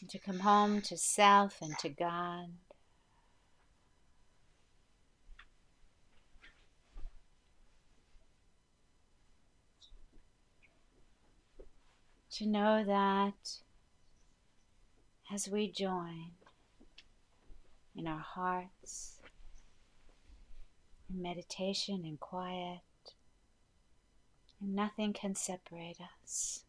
and to come home to self and to God. To know that as we join in our hearts, in meditation and quiet, nothing can separate us.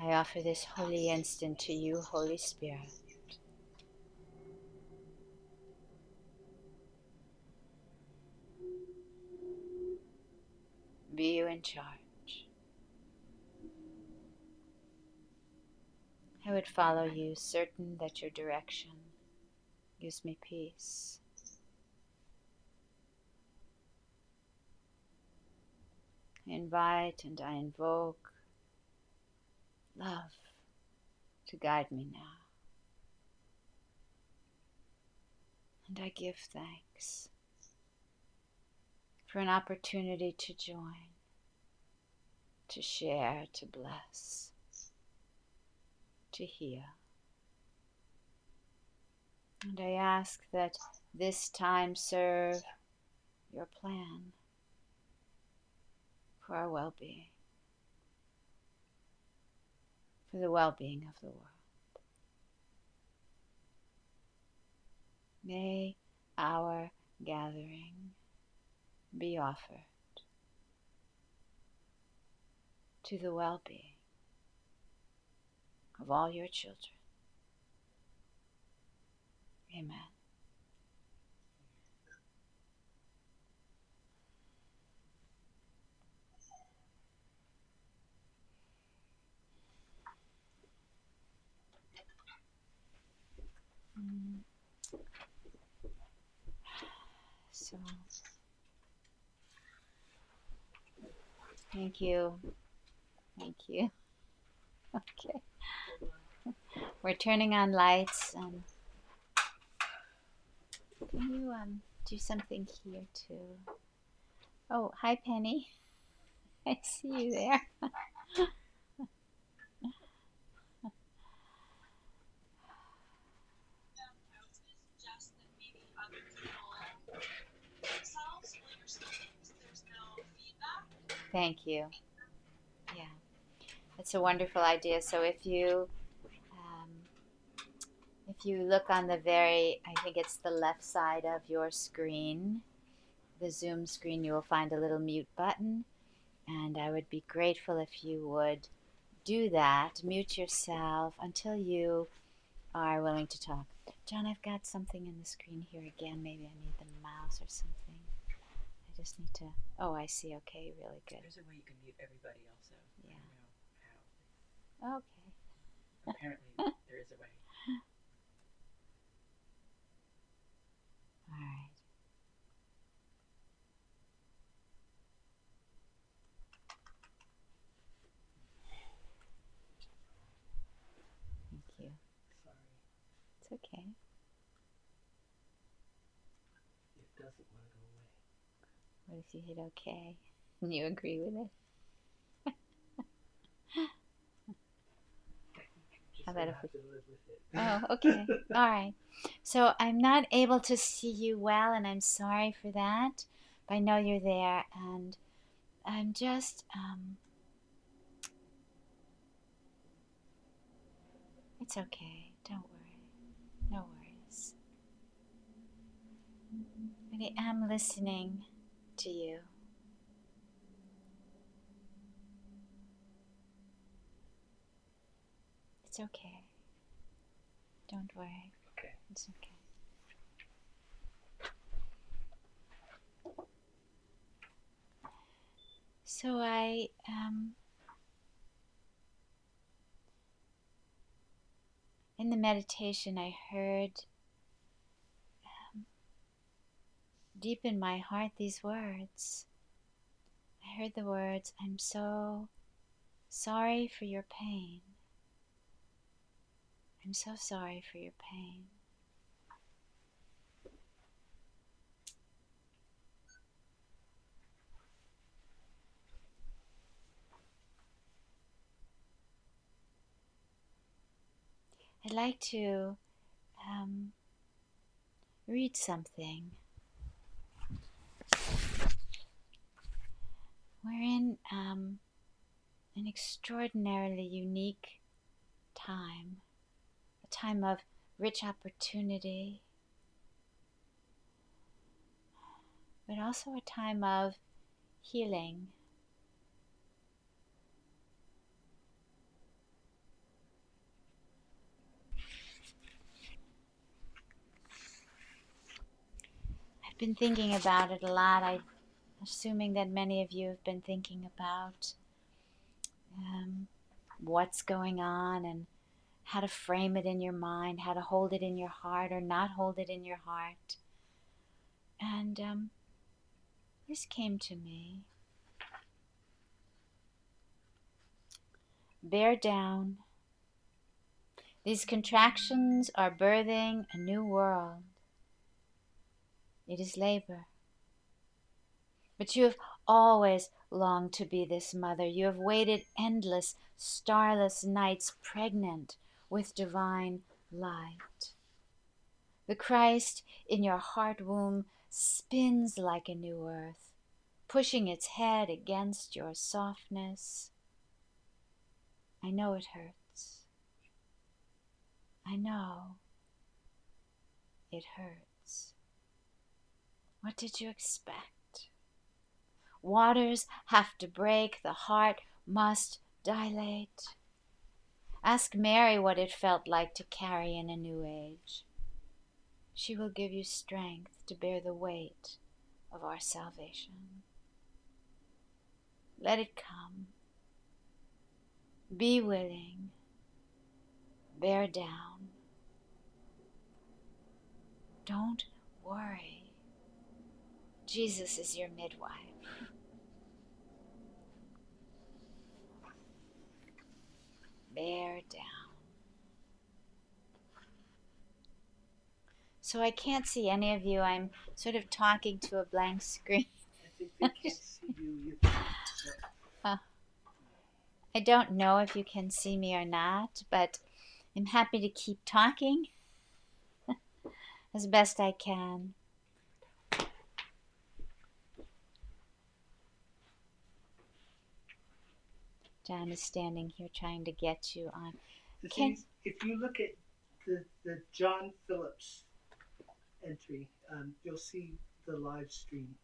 I offer this holy instant to you, Holy Spirit. Be you in charge. I would follow you, certain that your direction gives me peace. I invite and I invoke love to guide me now. And I give thanks for an opportunity to join, to share, to bless, to heal. And I ask that this time serve your plan for our well-being, for the well-being of the world. May our gathering be offered to the well-being of all your children. Amen. So, thank you. Thank you. Okay. We're turning on lights. Can you do something here too? Oh, hi Penny. I see you there. Thank you. Yeah, it's a wonderful idea. So if you look on the very, I think it's the left side of your screen, the Zoom screen, you will find a little mute button. And I would be grateful if you would do that, mute yourself until you are willing to talk. John, I've got something in the screen here again. Maybe I need the mouse or something. I just need to, oh, I see. Okay, really good. There's a way you can mute everybody also. Yeah. I don't know how. Okay. Apparently there is a way. All right. Thank you. Sorry. It's okay. It doesn't want to go away. What if you hit okay and you agree with it? How about if we... live with it. Oh, okay. All right. So I'm not able to see you well, and I'm sorry for that. But I know you're there, and I'm just, it's okay. Don't worry. No worries. But I am listening to you. It's okay. Don't worry. Okay. It's okay. So in the meditation, I heard deep in my heart these words. I heard the words, I'm so sorry for your pain. I'm so sorry for your pain. I'd like to read something. We're in an extraordinarily unique time, a time of rich opportunity, but also a time of healing. been thinking about it a lot. I'm assuming that many of you have been thinking about what's going on and how to frame it in your mind, how to hold it in your heart or not hold it in your heart. And this came to me. Bear down. These contractions are birthing a new world. It is labor. But you have always longed to be this mother. You have waited endless, starless nights pregnant with divine light. The Christ in your heart womb spins like a new earth, pushing its head against your softness. I know it hurts. I know it hurts. What did you expect? Waters have to break, the heart must dilate. Ask Mary what it felt like to carry in a new age. She will give you strength to bear the weight of our salvation. Let it come. Be willing. Bear down. Don't worry. Jesus is your midwife. Bear down. So I can't see any of you. I'm sort of talking to a blank screen. I think they can't see you. I don't know if you can see me or not, but I'm happy to keep talking as best I can. John is standing here trying to get you on. If you look at the John Phillips entry, you'll see the live stream.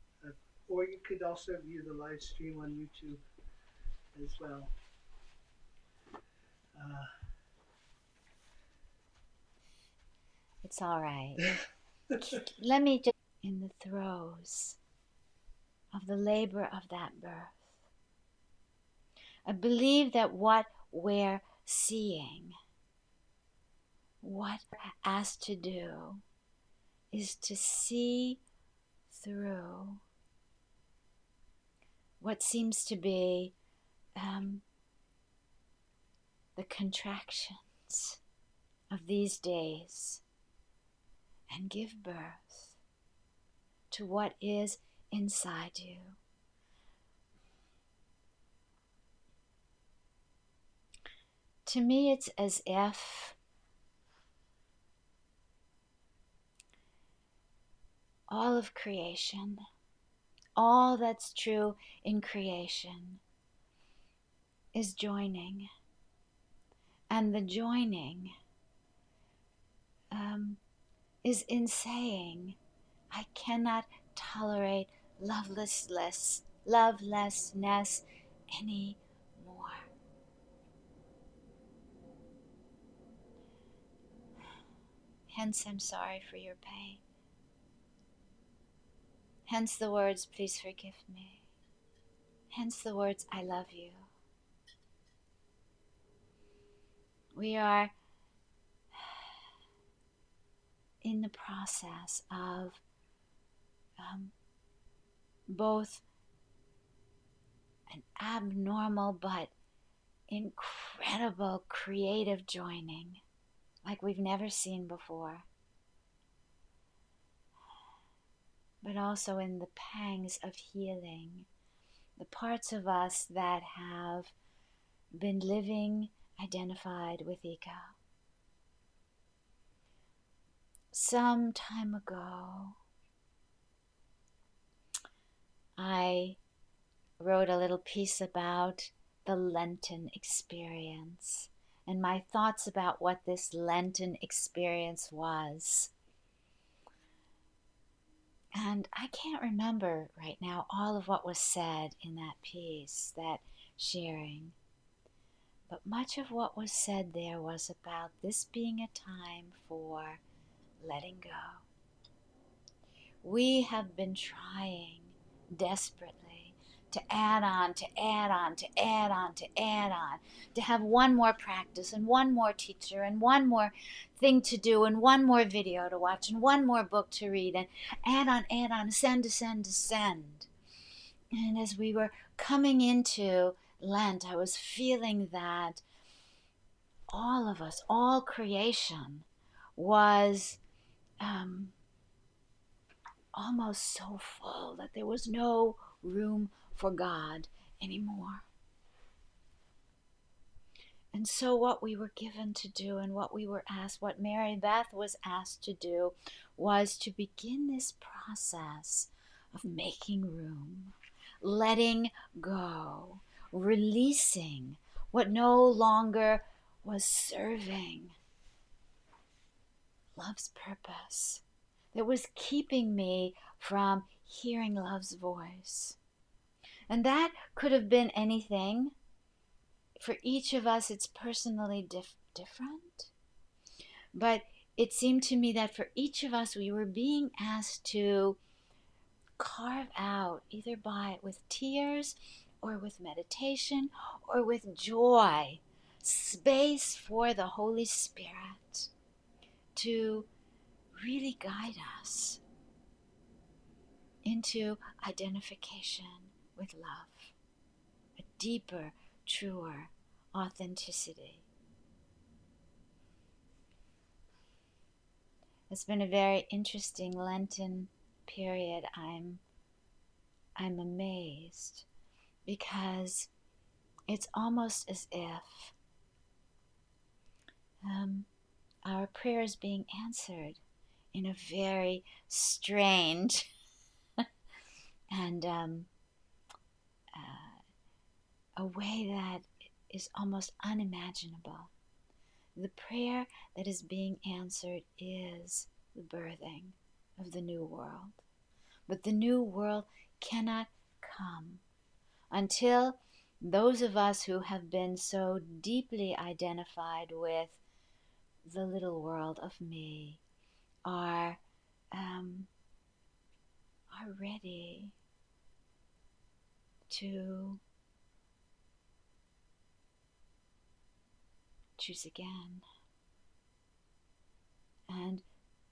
Or you could also view the live stream on YouTube as well. It's all right. Let me just, in the throes of the labor of that birth, I believe that what we're seeing, what we're asked to do, is to see through what seems to be the contractions of these days and give birth to what is inside you. To me, it's as if all of creation, all that's true in creation, is joining. And the joining is in saying, I cannot tolerate lovelessness anymore. Hence, I'm sorry for your pain. Hence the words, please forgive me. Hence the words, I love you. We are in the process of both an abnormal but incredible creative joining like we've never seen before, but also in the pangs of healing, the parts of us that have been living identified with ego. Some time ago, I wrote a little piece about the Lenten experience and my thoughts about what this Lenten experience was. And I can't remember right now all of what was said in that piece, that sharing. But much of what was said there was about this being a time for letting go. we have been trying desperately to add on, to add on, to add on, to add on, to have one more practice and one more teacher and one more thing to do and one more video to watch and one more book to read and add on, ascend, ascend, ascend. And as we were coming into Lent, I was feeling that all of us, all creation was almost so full that there was no room for God anymore. And so what we were given to do and what we were asked, what MaryBeth was asked to do, was to begin this process of making room, letting go, releasing what no longer was serving love's purpose, that was keeping me from hearing love's voice. And that could have been anything. For each of us, it's personally different. But it seemed to me that for each of us, we were being asked to carve out, either with tears or with meditation or with joy, space for the Holy Spirit to really guide us into identification with love, a deeper, truer authenticity. It's been a very interesting Lenten period. I'm amazed because it's almost as if our prayer is being answered in a very strange and a way that is almost unimaginable. The prayer that is being answered is the birthing of the new world. But the new world cannot come until those of us who have been so deeply identified with the little world of me are ready to choose again. And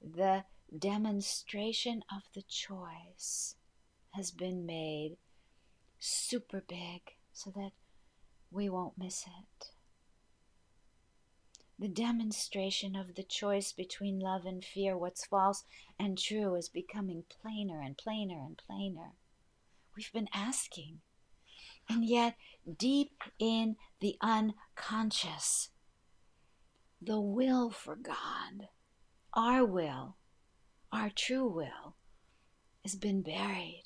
the demonstration of the choice has been made super big so that we won't miss it. The demonstration of the choice between love and fear, what's false and true, is becoming plainer and plainer and plainer. We've been asking, and yet deep in the unconscious, the will for God, our will, our true will, has been buried.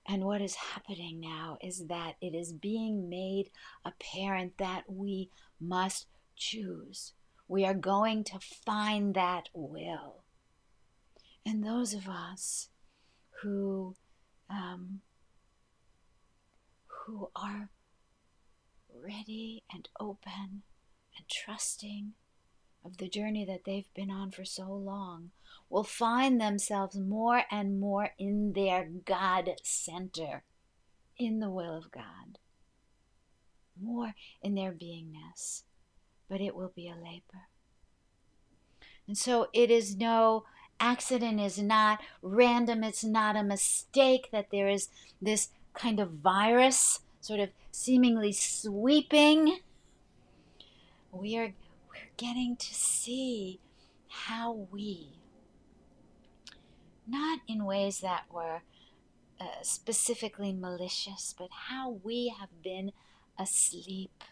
And what is happening now is that it is being made apparent that we must choose. We are going to find that will. And those of us who are ready and open and trusting of the journey that they've been on for so long will find themselves more and more in their God center, in the will of God, more in their beingness. But it will be a labor. And so it is no accident, is not random, it's not a mistake that there is this kind of virus sort of seemingly sweeping. We're getting to see how we, not in ways that were specifically malicious, but how we have been asleep.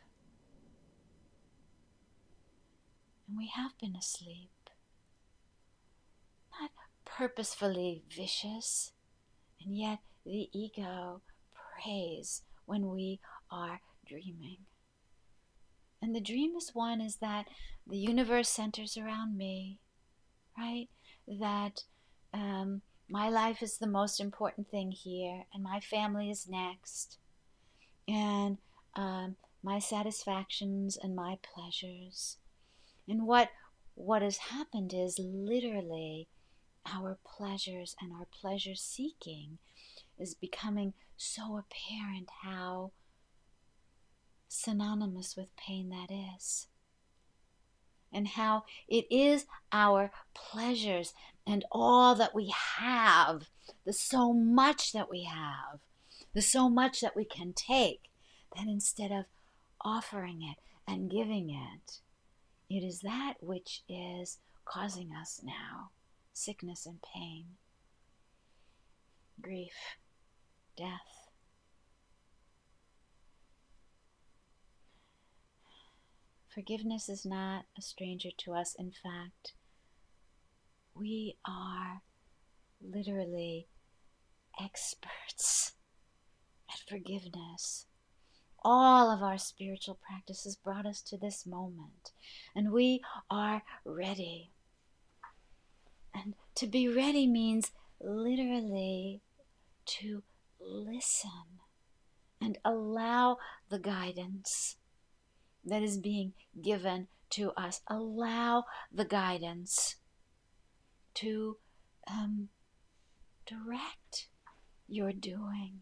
And we have been asleep. Not purposefully vicious, and yet the ego prays when we are dreaming. And the dreamless one is that the universe centers around me, right? That my life is the most important thing here, and my family is next, and my satisfactions and my pleasures. And what has happened is literally our pleasures and our pleasure seeking is becoming so apparent how synonymous with pain that is. And how it is our pleasures and all that we have, the so much that we have, the so much that we can take, that instead of offering it and giving it, it is that which is causing us now sickness and pain, grief, death. Forgiveness is not a stranger to us. In fact, we are literally experts at forgiveness. All of our spiritual practices brought us to this moment, and we are ready. And to be ready means literally to listen and allow the guidance that is being given to us. Allow the guidance to direct your doing.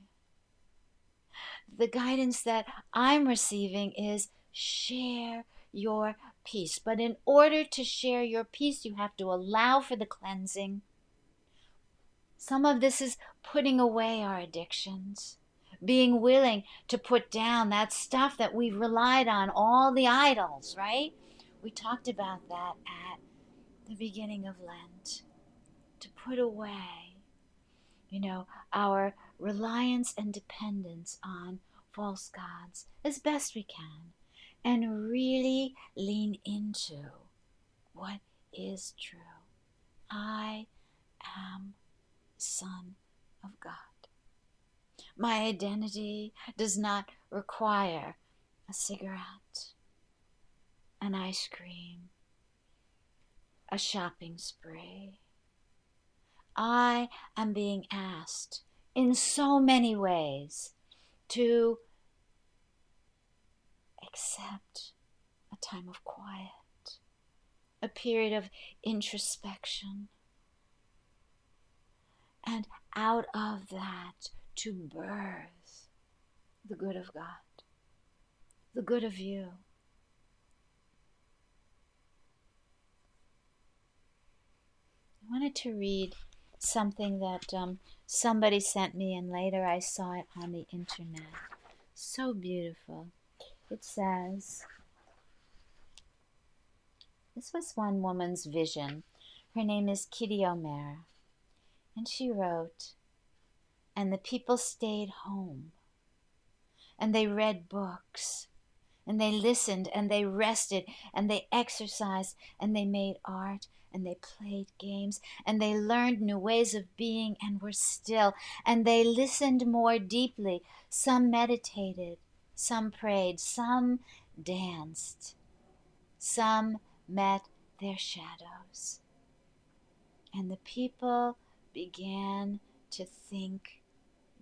The guidance that I'm receiving is share your peace. But in order to share your peace, you have to allow for the cleansing. Some of this is putting away our addictions, being willing to put down that stuff that we've relied on, all the idols, right? We talked about that at the beginning of Lent. To put away, our reliance and dependence on false gods as best we can, and really lean into what is true. I am Son of God. My identity does not require a cigarette, an ice cream, a shopping spree. I am being asked in so many ways to accept a time of quiet, a period of introspection, and out of that to birth the good of God, the good of you. I wanted to read something that somebody sent me, and later I saw it on the internet. So beautiful. It says, this was one woman's vision. Her name is Kitty O'Mara. And she wrote, and the people stayed home, and they read books, and they listened, and they rested, and they exercised, and they made art, and they played games, and they learned new ways of being and were still, and they listened more deeply. Some meditated, some prayed, some danced, some met their shadows. And the people began to think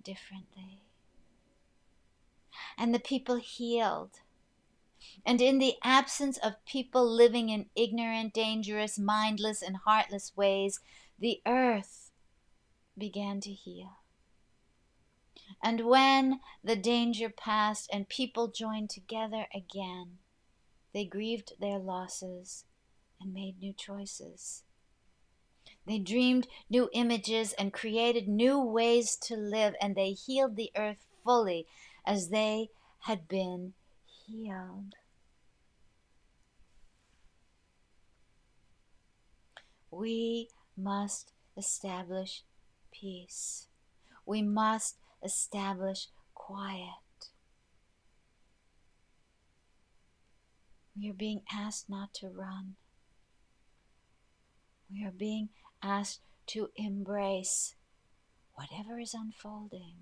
differently. And the people healed. And in the absence of people living in ignorant, dangerous, mindless, and heartless ways, the earth began to heal. And when the danger passed and people joined together again, they grieved their losses and made new choices. They dreamed new images and created new ways to live, and they healed the earth fully as they had been healed. We must establish peace. We must establish quiet. We are being asked not to run. We are being asked to embrace whatever is unfolding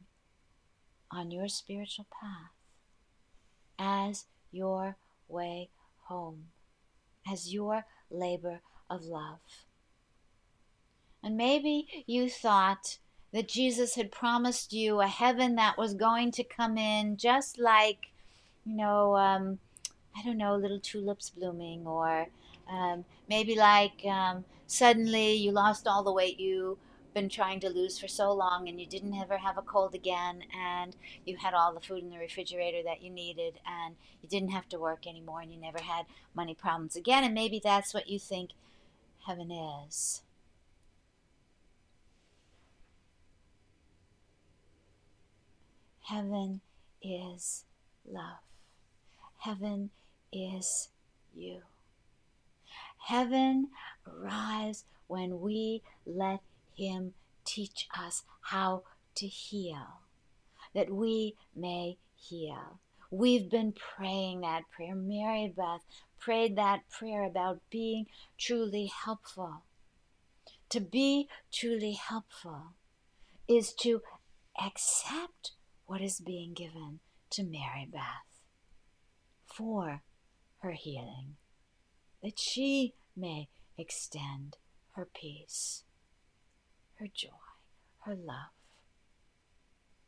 on your spiritual path as your way home, as your labor of love. And maybe you thought that Jesus had promised you a heaven that was going to come in just like, I don't know, little tulips blooming, or Maybe like suddenly you lost all the weight you've been trying to lose for so long, and you didn't ever have a cold again, and you had all the food in the refrigerator that you needed, and you didn't have to work anymore, and you never had money problems again. And maybe that's what you think heaven is. Heaven is love. Heaven is you. Heaven arrives when we let Him teach us how to heal, that we may heal. We've been praying that prayer. MaryBeth prayed that prayer about being truly helpful. To be truly helpful is to accept what is being given to MaryBeth for her healing, that she may extend her peace, her joy, her love,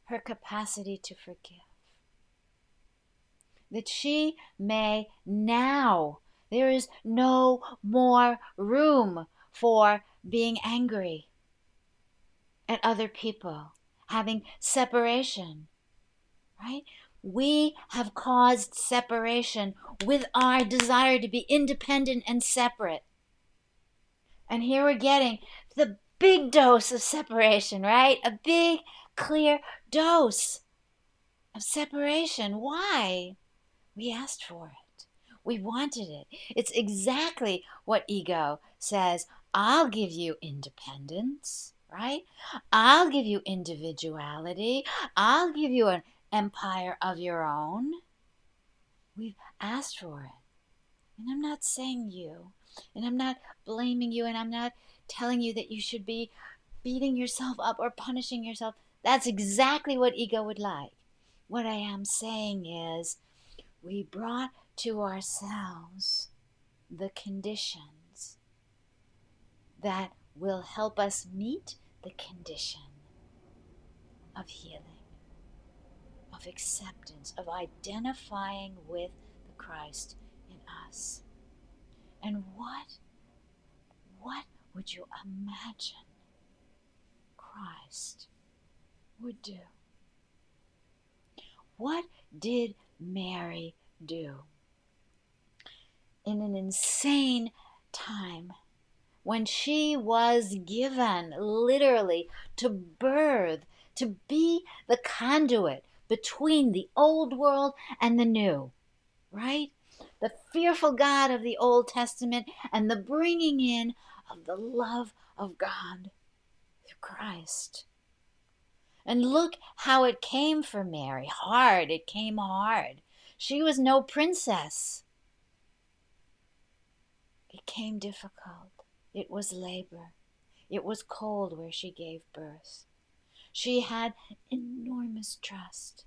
her capacity to forgive, that she may now, there is no more room for being angry at other people, having separation, right? We have caused separation with our desire to be independent and separate. And here we're getting the big dose of separation, right? A big, clear dose of separation. Why? We asked for it. We wanted it. It's exactly what ego says. I'll give you independence, right? I'll give you individuality. I'll give you an empire of your own. We've asked for it. And I'm not saying you, and I'm not blaming you, and I'm not telling you that you should be beating yourself up or punishing yourself. That's exactly what ego would like. What I am saying is, we brought to ourselves the conditions that will help us meet the condition of healing, of acceptance, of identifying with the Christ in us. And what would you imagine Christ would do? What did Mary do in an insane time when she was given literally to birth, to be the conduit between the old world and the new, right? The fearful God of the Old Testament and the bringing in of the love of God through Christ. And look how it came for Mary. Hard. It came hard. She was no princess. It came difficult. It was labor. It was cold where she gave birth. She had enormous trust.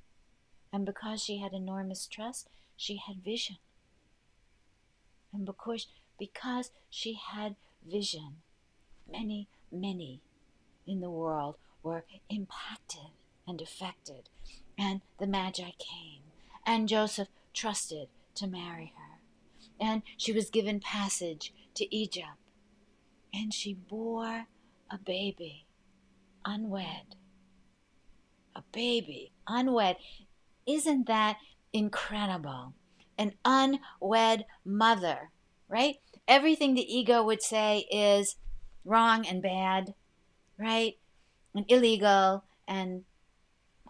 And because she had enormous trust, she had vision. And because she had vision, many, many in the world were impacted and affected. And the Magi came, and Joseph trusted to marry her. And she was given passage to Egypt. And she bore a baby, unwed. A baby, unwed. Isn't that incredible? An unwed mother, right? Everything the ego would say is wrong and bad, right? And illegal, and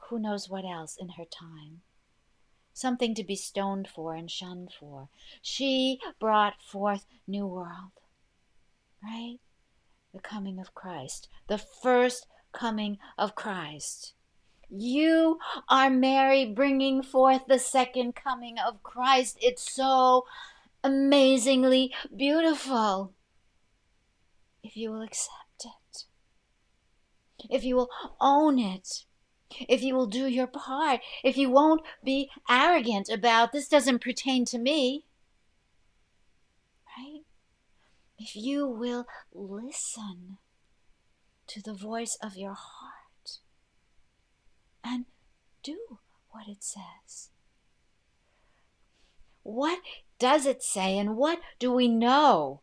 who knows what else in her time. Something to be stoned for and shunned for. She brought forth new world, right? The coming of Christ, the first coming of Christ. You are Mary bringing forth the second coming of Christ. It's so amazingly beautiful. If you will accept it, if you will own it, if you will do your part, if you won't be arrogant about this doesn't pertain to me, right? If you will listen to the voice of your heart and do what it says. What does it say, and what do we know?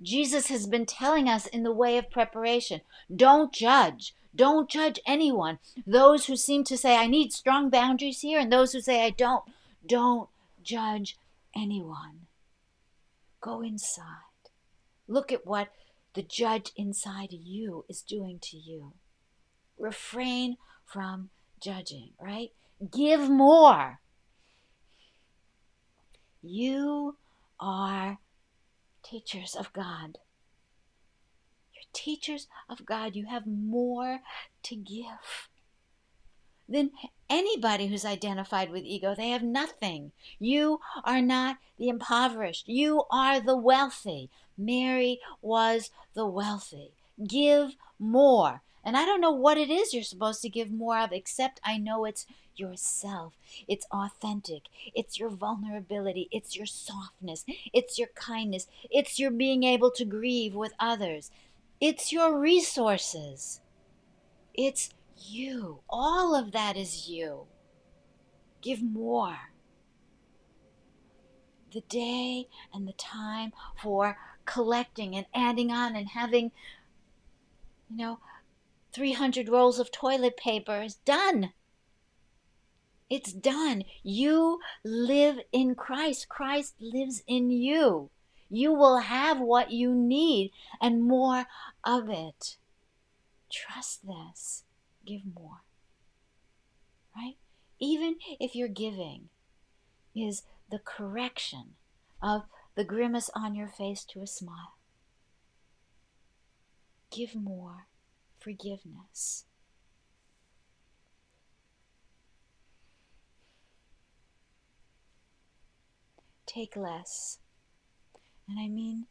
Jesus has been telling us in the way of preparation. Don't judge. Don't judge anyone. Those who seem to say, I need strong boundaries here, and those who say, I don't. Don't judge anyone. Go inside. Look at what the judge inside you is doing to you. Refrain from judging, right? Give more. You are teachers of God. You're teachers of God. You have more to give than anybody who's identified with ego. They have nothing. You are not the impoverished. You are the wealthy. Mary was the wealthy. Give more. And I don't know what it is you're supposed to give more of, except I know it's yourself. It's authentic. It's your vulnerability. It's your softness. It's your kindness. It's your being able to grieve with others. It's your resources. It's you. All of that is you. Give more. The day and the time for collecting and adding on and having, 300 rolls of toilet paper is done. It's done. You live in Christ. Christ lives in you. You will have what you need and more of it. Trust this. Give more. Right? Even if your giving is the correction of the grimace on your face to a smile. Give more forgiveness. Take less. And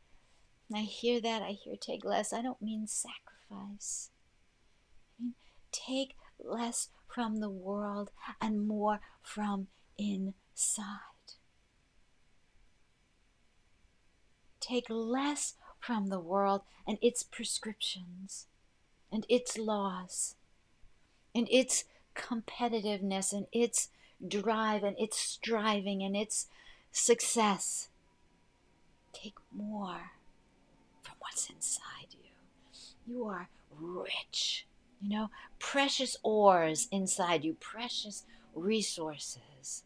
I hear that, I hear take less. I don't mean sacrifice. I mean take less from the world and more from inside. Take less from the world and its prescriptions and its laws and its competitiveness and its drive and its striving and its success. Take more from what's inside you. You are rich, precious ores inside you, precious resources.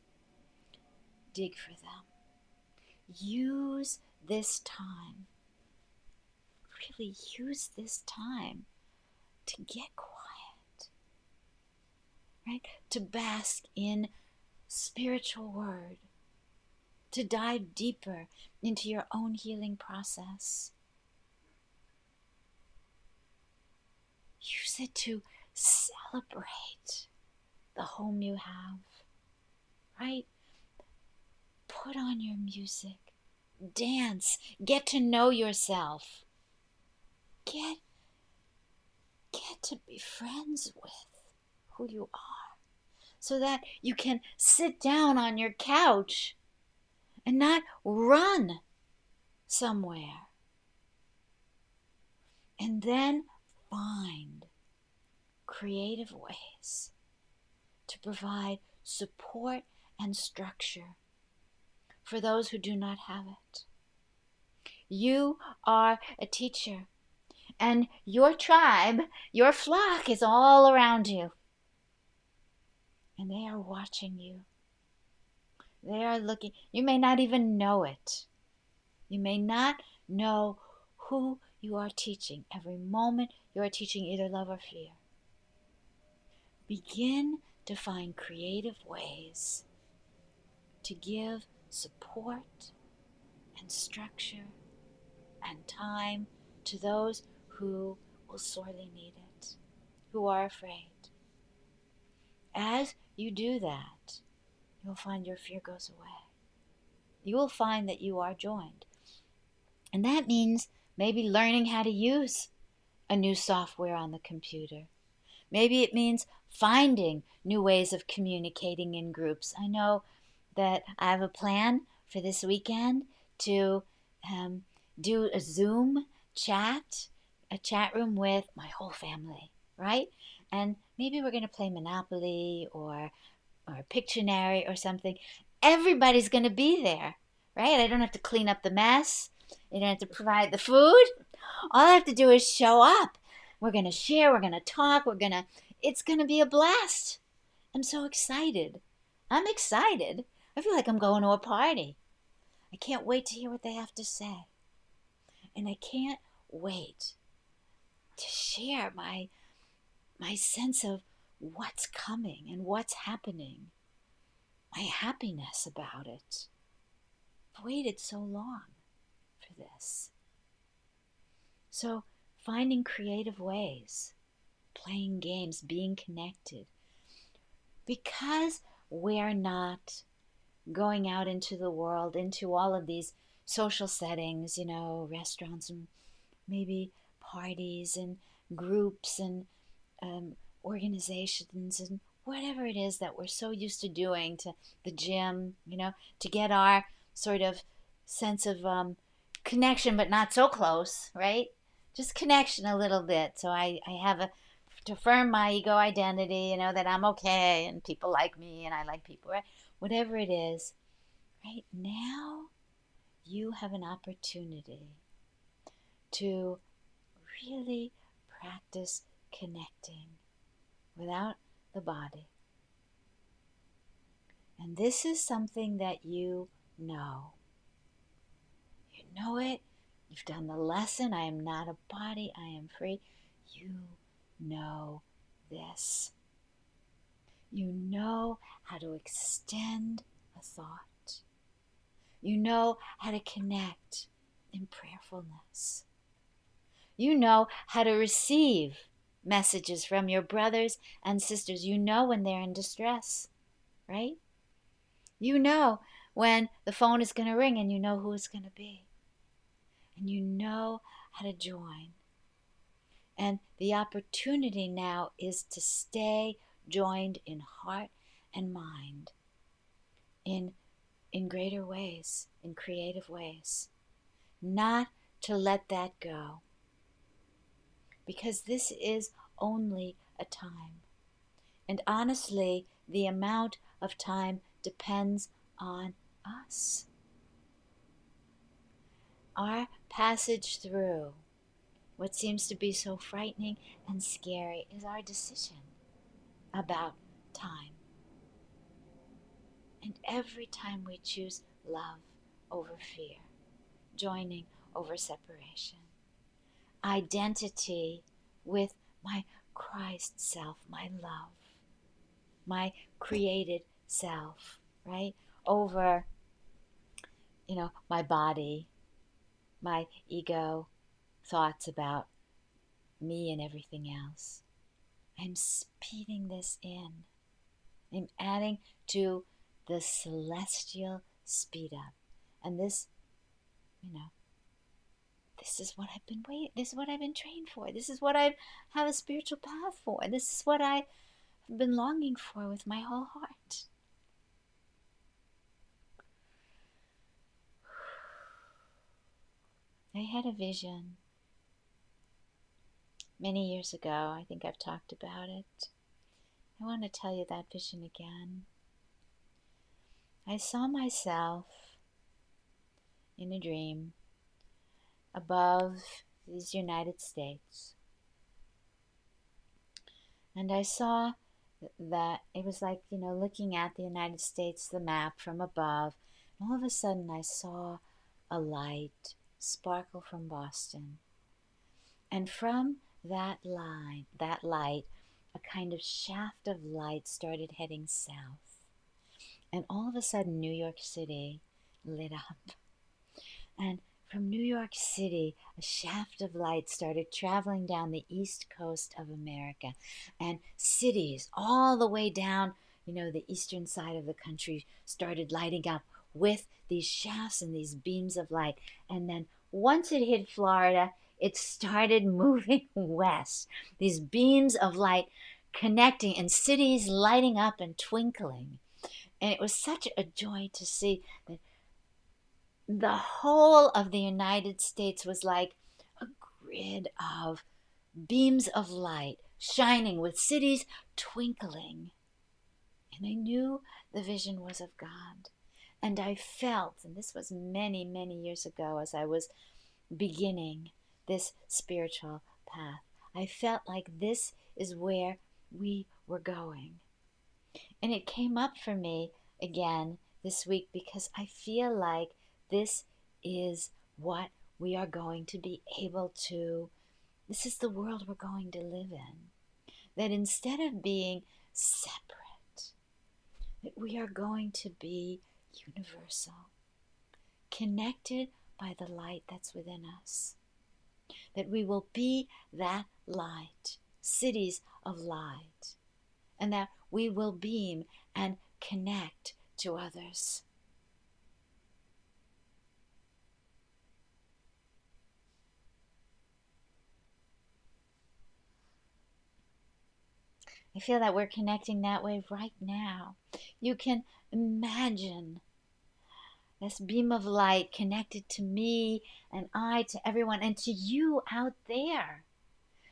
Dig for them. Use this time. Really use this time to get quiet, right? To bask in spiritual word, to dive deeper into your own healing process. Use it to celebrate the home you have, right? Put on your music, dance, get to know yourself. Get to be friends with who you are so that you can sit down on your couch and not run somewhere. And then find creative ways to provide support and structure for those who do not have it. You are a teacher, and your tribe, your flock is all around you. And they are watching you. They are looking. You may not even know it. You may not know who you are teaching. Every moment you are teaching either love or fear. Begin to find creative ways to give support and structure and time to those who will sorely need it, who are afraid. As you do that, you'll find your fear goes away. You will find that you are joined. And that means maybe learning how to use a new software on the computer. Maybe it means finding new ways of communicating in groups. I know that I have a plan for this weekend to do a Zoom chat, a chat room with my whole family, right? And maybe we're going to play Monopoly or Pictionary or something. Everybody's going to be there. right? I don't have to clean up the mess. You don't have to provide the food. All I have to do is show up. We're going to share. We're going to talk. It's going to be a blast. I'm so excited. I'm excited. I feel like I'm going to a party. I can't wait to hear what they have to say. And I can't wait to share my sense of what's coming and what's happening. My happiness about it. I've waited so long for this. So, finding creative ways, playing games, being connected. Because we're not going out into the world, into all of these social settings, restaurants and maybe parties and groups and organizations and whatever it is that we're so used to doing, to the gym, to get our sort of sense of connection, but not so close, right? Just connection a little bit. So I have to affirm my ego identity, that I'm okay and people like me and I like people, right? Whatever it is, right now you have an opportunity to really practice connecting without the body. And this is something that you know. You know it. You've done the lesson. I am not a body. I am free. You know this. You know how to extend a thought. You know how to connect in prayerfulness. You know how to receive messages from your brothers and sisters. You know when they're in distress, right? You know when the phone is going to ring and you know who it's going to be. And you know how to join. And the opportunity now is to stay joined in heart and mind in greater ways, in creative ways. Not to let that go. Because this is only a time. And honestly, the amount of time depends on us. Our passage through what seems to be so frightening and scary is our decision about time. And every time we choose love over fear, joining over separation, identity with my Christ self, my love, my created self, right? Over, my body, my ego, thoughts about me and everything else. I'm speeding this in. I'm adding to the celestial speed up. And this, this is what I've been waiting. This is what I've been trained for. This is what I have a spiritual path for. This is what I've been longing for with my whole heart. I had a vision many years ago. I think I've talked about it. I want to tell you that vision again. I saw myself in a dream above these United States. And I saw that it was like, looking at the United States, the map from above. And all of a sudden I saw a light sparkle from Boston. And from that light, a kind of shaft of light started heading south. And all of a sudden, New York City lit up. And from New York City, a shaft of light started traveling down the east coast of America. And cities all the way down, the eastern side of the country started lighting up with these shafts and these beams of light. And then once it hit Florida, it started moving west. These beams of light connecting and cities lighting up and twinkling. And it was such a joy to see that the whole of the United States was like a grid of beams of light shining with cities twinkling. And I knew the vision was of God. And I felt, and this was many, many years ago as I was beginning this spiritual path, I felt like this is where we were going. And it came up for me again this week because I feel like this is what we are going to be able to, this is the world we're going to live in. That instead of being separate, that we are going to be universal, connected by the light that's within us. That we will be that light, cities of light, and that we will beam and connect to others. I feel that we're connecting that way right now. You can imagine this beam of light connected to me and I, to everyone, and to you out there,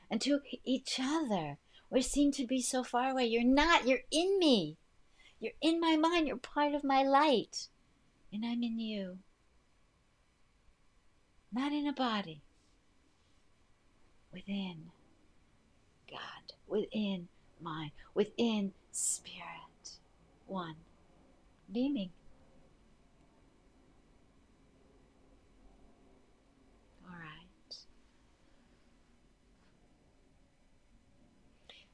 and to each other. We seem to be so far away. You're not, you're in me. You're in my mind. You're part of my light. And I'm in you. Not in a body. Within God. Within mind. Within spirit. One. Beaming. All right.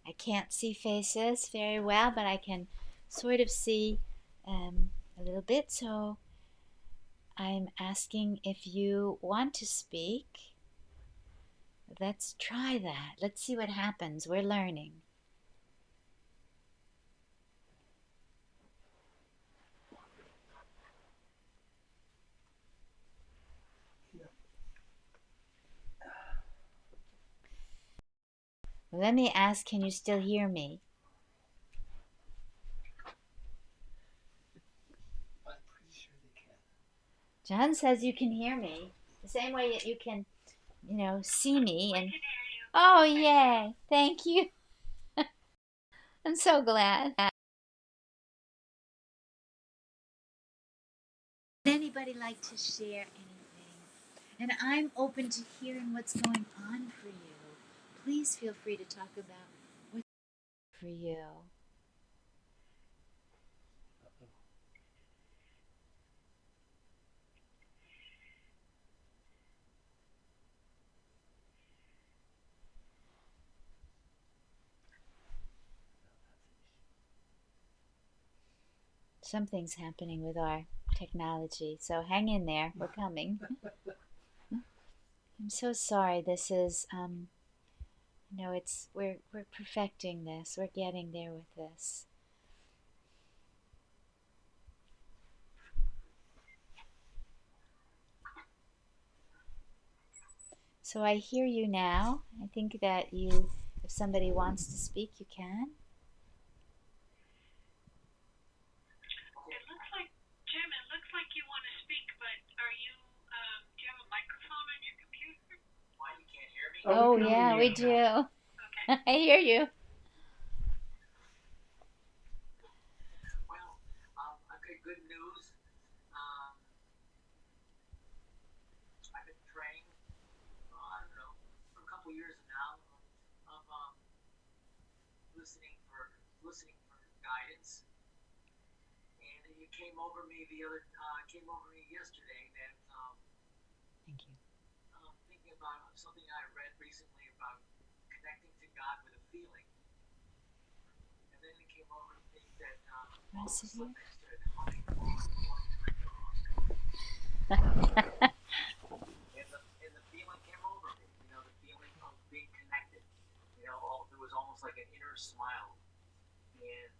I can't see faces very well, but I can sort of see a little bit. So I'm asking if you want to speak. Let's try that. Let's see what happens. We're learning. Let me ask, can you still hear me? I'm pretty sure they can. John says you can hear me. The same way that you can, see me. And oh, yay. Thank you. I'm so glad. Would anybody like to share anything? And I'm open to hearing what's going on for you. Please feel free to talk about what's for you. Something's happening with our technology, so hang in there. We're coming. I'm so sorry. This is, we're perfecting this. We're getting there with this. So I hear you now. I think that you, if somebody wants to speak, you can. It looks like, Jim, it looks like you want to speak, but do you have a microphone on your computer? Why, you can't hear me? Oh, we can yeah, hear we you. do. Okay. I hear you. Well, okay, good news. I've been praying, I don't know, for a couple years now of listening for guidance, and it came over me yesterday that Thank you. thinking about something I read recently about connecting to God with a feeling, and then it came over me that all of a sudden I started humming along and the feeling came over me, the feeling of being connected. There was almost like an inner smile. And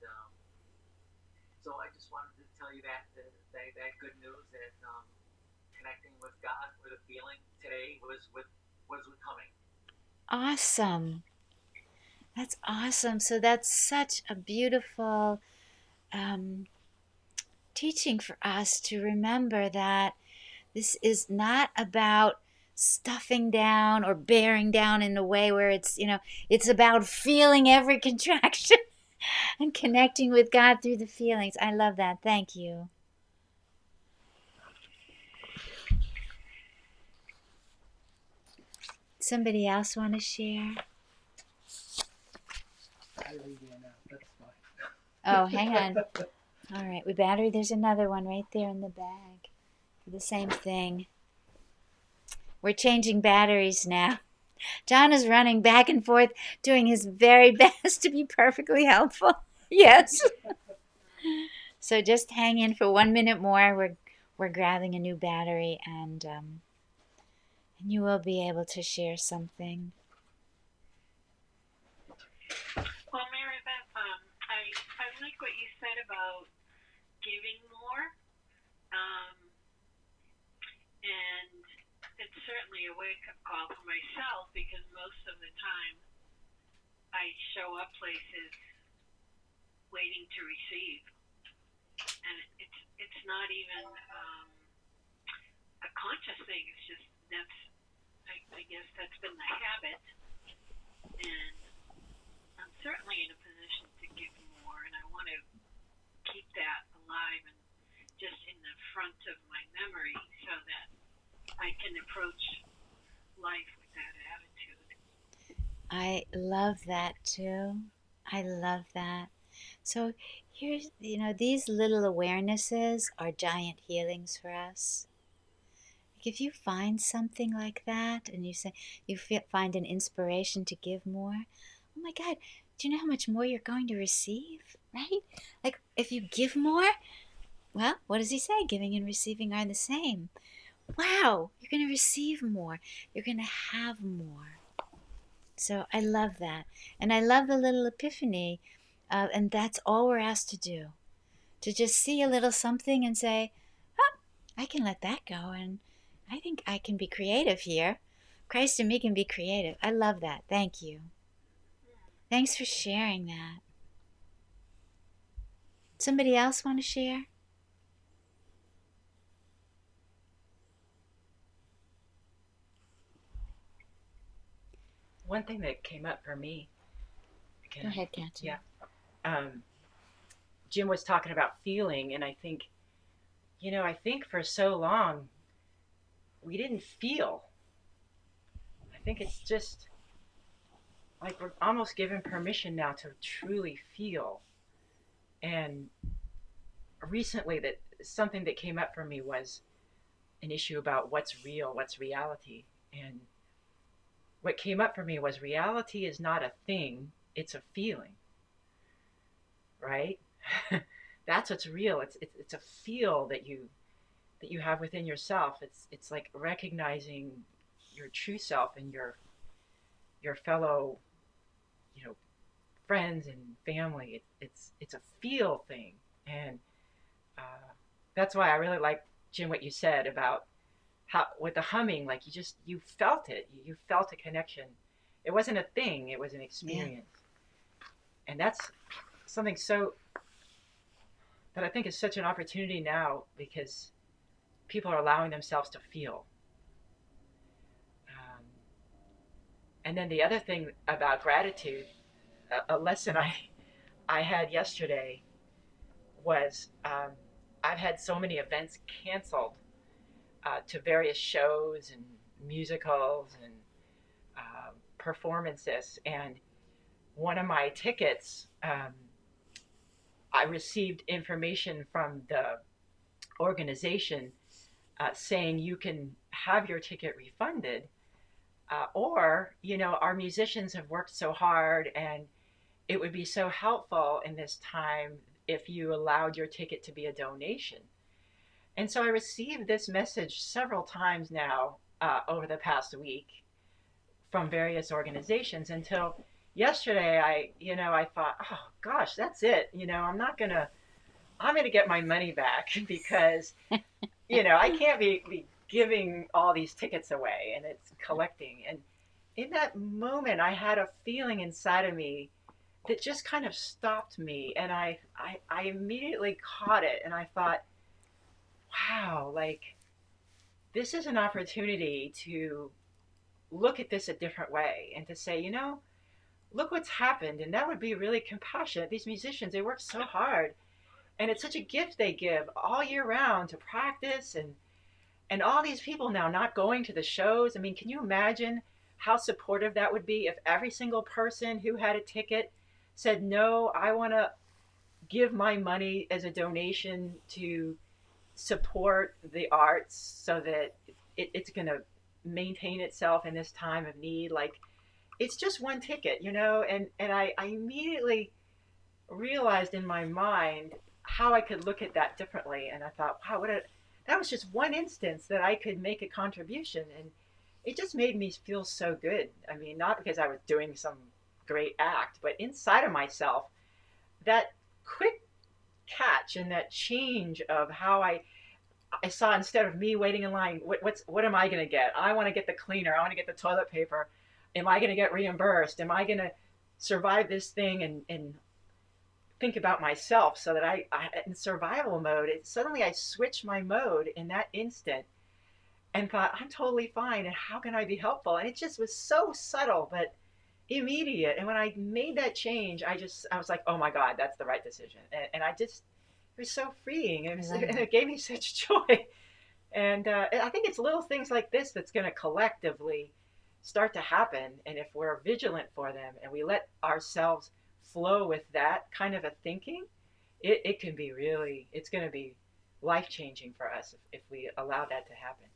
so I just wanted to tell you that good news that connecting with God with a feeling today was coming. Awesome. That's awesome. So that's such a beautiful teaching for us to remember that this is not about stuffing down or bearing down in a way where it's about feeling every contraction and connecting with God through the feelings. I love that. Thank you. Somebody else want to share? I leave you now. That's fine. Oh, hang on. All right, we battery. There's another one right there in the bag for the same thing. We're changing batteries now. John is running back and forth, doing his very best to be perfectly helpful. Yes. So just hang in for 1 minute more. We're grabbing a new battery, and you will be able to share something. Well, MaryBeth, I like what you said about giving more, and it's certainly a wake-up call for myself because most of the time I show up places waiting to receive, and it's not even a conscious thing. It's just I guess that's been the habit, and I'm certainly in a position to give more, and I want to keep that alive and just in the front of my memory so that I can approach life with that attitude. I love that too. I love that. So here's, these little awarenesses are giant healings for us. If you find something like that and find an inspiration to give more, oh my God, do you know how much more you're going to receive, right? Like if you give more, well, what does he say? Giving and receiving are the same. Wow, you're going to receive more. You're going to have more. So I love that. And I love the little epiphany. And that's all we're asked to do. To just see a little something and say, oh, I can let that go. And I think I can be creative here. Christ and me can be creative. I love that. Thank you. Thanks for sharing that. Somebody else want to share? One thing that came up for me. Go ahead, Kathy. Yeah. Jim was talking about feeling, and I think for so long we didn't feel. I think it's just like we're almost given permission now to truly feel. And recently, that something that came up for me was an issue about what's real, what's reality. And what came up for me was reality is not a thing, it's a feeling. Right? That's what's real. It's a feel that you have within yourself. It's like recognizing your true self and your fellow, friends and family. It's a feel thing, and that's why I really like, Jim, what you said about how with the humming, like you felt it. You felt a connection. It wasn't a thing. It was an experience, and that's something so that I think is such an opportunity now because people are allowing themselves to feel. And then the other thing about gratitude, a lesson I had yesterday was I've had so many events canceled to various shows and musicals and performances. And one of my tickets, I received information from the organization saying you can have your ticket refunded, or our musicians have worked so hard, and it would be so helpful in this time if you allowed your ticket to be a donation. And so I received this message several times now over the past week from various organizations until yesterday. I thought, oh gosh, that's it. I'm going to get my money back because, I can't be giving all these tickets away, and it's collecting. And in that moment, I had a feeling inside of me that just kind of stopped me. And I immediately caught it, and I thought, wow, like this is an opportunity to look at this a different way and to say, look what's happened. And that would be really compassionate. These musicians, they work so hard, and it's such a gift they give all year round to practice, and all these people now not going to the shows. I mean, can you imagine how supportive that would be if every single person who had a ticket said, no, I want to give my money as a donation to support the arts so that it's going to maintain itself in this time of need. Like, it's just one ticket, and I immediately realized in my mind how I could look at that differently. And I thought, wow, that was just one instance that I could make a contribution. And it just made me feel so good. I mean, not because I was doing some great act, but inside of myself, that quick catch and that change of how I saw, instead of me waiting in line, what am I going to get? I want to get the cleaner. I want to get the toilet paper. Am I going to get reimbursed? Am I going to survive this thing and think about myself, so that I in survival mode, suddenly I switched my mode in that instant and thought, I'm totally fine. And how can I be helpful? And it just was so subtle, but immediate. And when I made that change, I was like, oh my God, that's the right decision. And I just, it was so freeing. And it gave me such joy. And I think it's little things like this that's going to collectively start to happen. And if we're vigilant for them and we let ourselves flow with that kind of a thinking, it can be really, it's going to be life changing for us if we allow that to happen.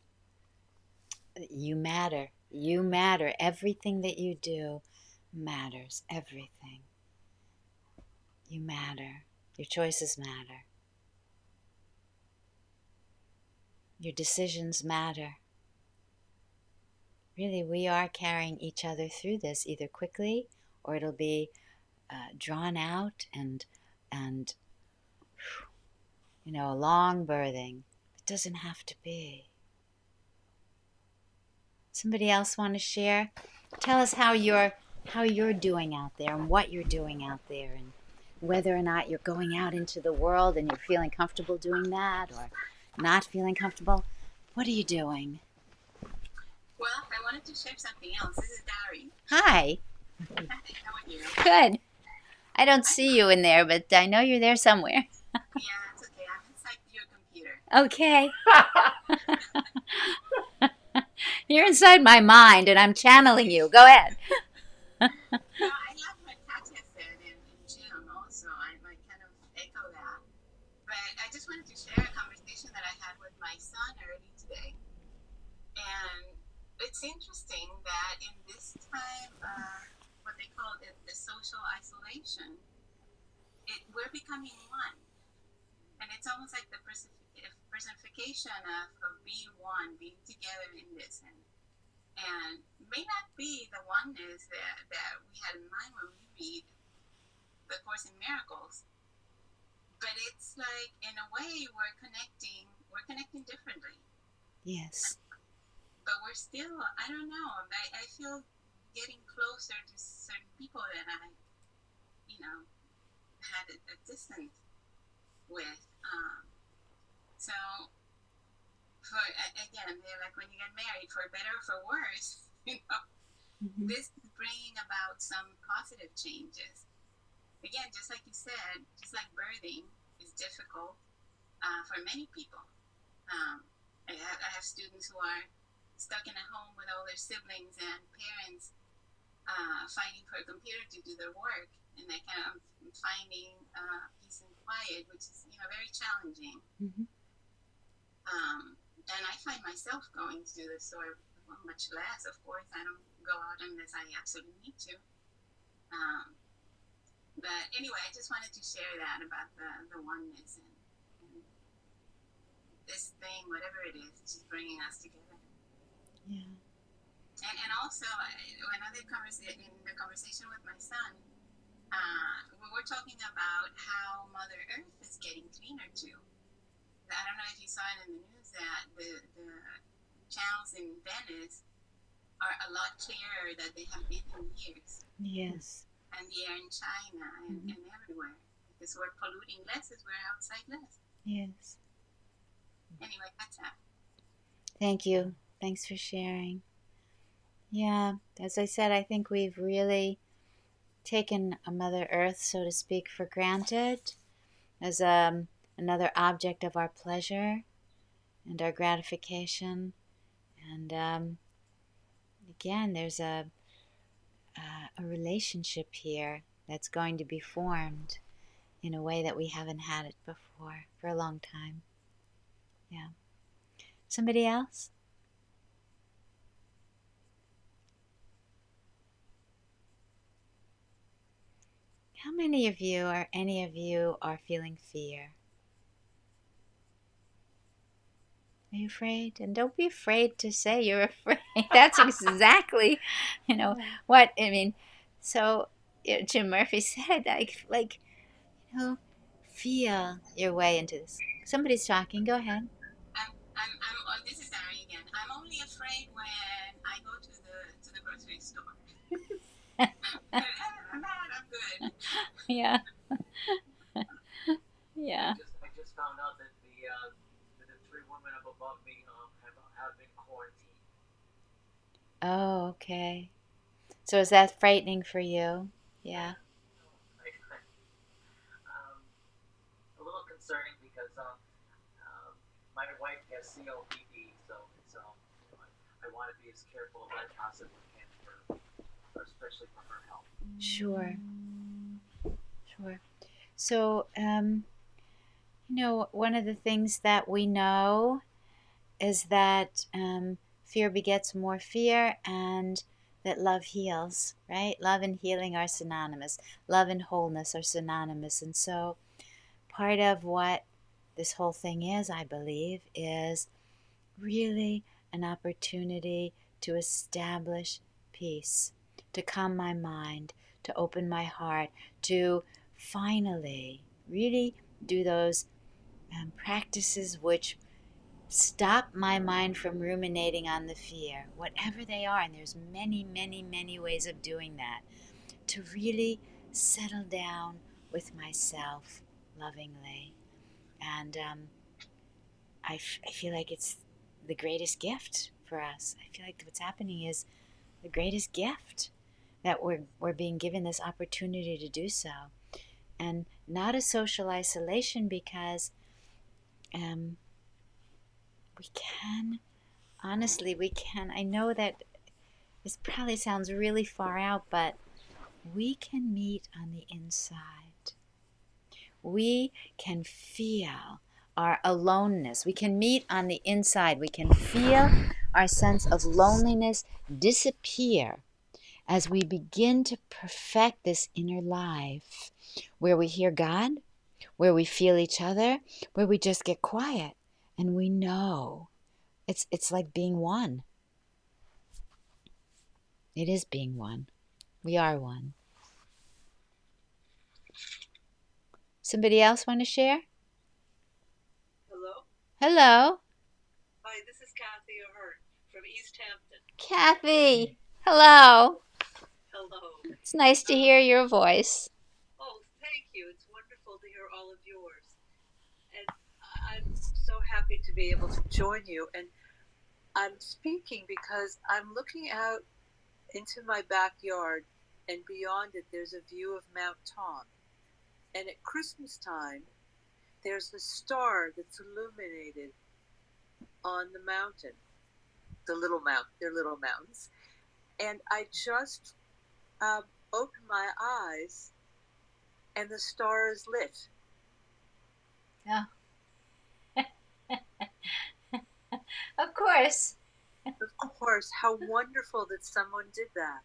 You matter. You matter. Everything that you do matters. Everything. You matter. Your choices matter. Your decisions matter. Really, we are carrying each other through this, either quickly or it'll be drawn out and a long birthing. It doesn't have to be. Somebody else want to share? Tell us how you're doing out there and what you're doing out there, and whether or not you're going out into the world and you're feeling comfortable doing that or not feeling comfortable. What are you doing? Well, I wanted to share something else. This is Dari. Hi. How are you? Good. I don't see you in there, but I know you're there somewhere. Yeah, it's okay. I'm inside your computer. Okay. You're inside my mind, and I'm channeling you. Go ahead. I love what Katya said in Jim also. I kind of echo that. But I just wanted to share a conversation that I had with my son early today. And it's interesting that in this time, what they call the social isolation, we're becoming one. And it's almost like the personification of being one, being together in this. And may not be the oneness that we had in mind when we read the Course in Miracles. But it's like, in a way, we're connecting differently. Yes. But we're still, I don't know, I feel getting closer to certain people that I, had a distance with. So, again, they're like when you get married, for better or for worse, Mm-hmm. this is bringing about some positive changes. Again, just like you said, just like birthing is difficult for many people. I have students who are stuck in a home with all their siblings and parents fighting for a computer to do their work, and they kind of finding peace and quiet, which is very challenging. Mm-hmm. And I find myself going to the store much less. Of course, I don't go out unless I absolutely need to. But anyway, I just wanted to share that about the oneness and this thing, whatever it is, it's just bringing us together. Yeah. And also, another conversation in the conversation with my son, we were talking about how Mother Earth is getting cleaner too. I don't know if you saw it in the news that the channels in Venice are a lot clearer than they have been in years. Yes. And the air in China and everywhere. Because we're polluting less as we're outside less. Yes. Anyway, that's that. Thank you. Thanks for sharing. Yeah, as I said, I think we've really taken a Mother Earth, so to speak, for granted as another object of our pleasure and our gratification. And again, there's a relationship here that's going to be formed in a way that we haven't had it before for a long time. Yeah. Somebody else? How many of you or any of you are feeling fear? Are you afraid? And don't be afraid to say you're afraid. That's exactly, what I mean. So Jim Murphy said, feel your way into this. Somebody's talking. Go ahead. This is Ari again. I'm only afraid when I go to the grocery store. I'm good. Yeah. Yeah. I just found out that the three women up above me have been quarantined. Oh, okay. So is that frightening for you? Yeah. A little concerning because my wife has COPD, so it's I want to be as careful as I possibly can especially for her health. Sure. So, one of the things that we know is that fear begets more fear, and that love heals, right? Love and healing are synonymous. Love and wholeness are synonymous. And so part of what this whole thing is, I believe, is really an opportunity to establish peace, to calm my mind, to open my heart, to finally really do those practices which stop my mind from ruminating on the fear, whatever they are. And there's many, many, many ways of doing that. To really settle down with myself lovingly. And I feel like it's the greatest gift for us. I feel like what's happening is the greatest gift, that we're being given this opportunity to do so. And not a social isolation, because we can, honestly, I know that this probably sounds really far out, but we can meet on the inside. We can feel our aloneness. We can meet on the inside. We can feel our sense of loneliness disappear as we begin to perfect this inner life, where we hear God, where we feel each other, where we just get quiet and we know. It's like being one. It is being one. We are one. Somebody else want to share? Hello? Hello. Hi, this is Kathy O'Hurt from East Hampton. Kathy. Hello. Hello. It's nice to hear your voice. Oh, thank you. It's wonderful to hear all of yours. And I'm so happy to be able to join you. And I'm speaking because I'm looking out into my backyard, and beyond it there's a view of Mount Tom. And at Christmas time, there's a star that's illuminated on the mountain. They're little mountains. And I just open my eyes, and the star is lit. Yeah. Of course. Of course, how wonderful that someone did that.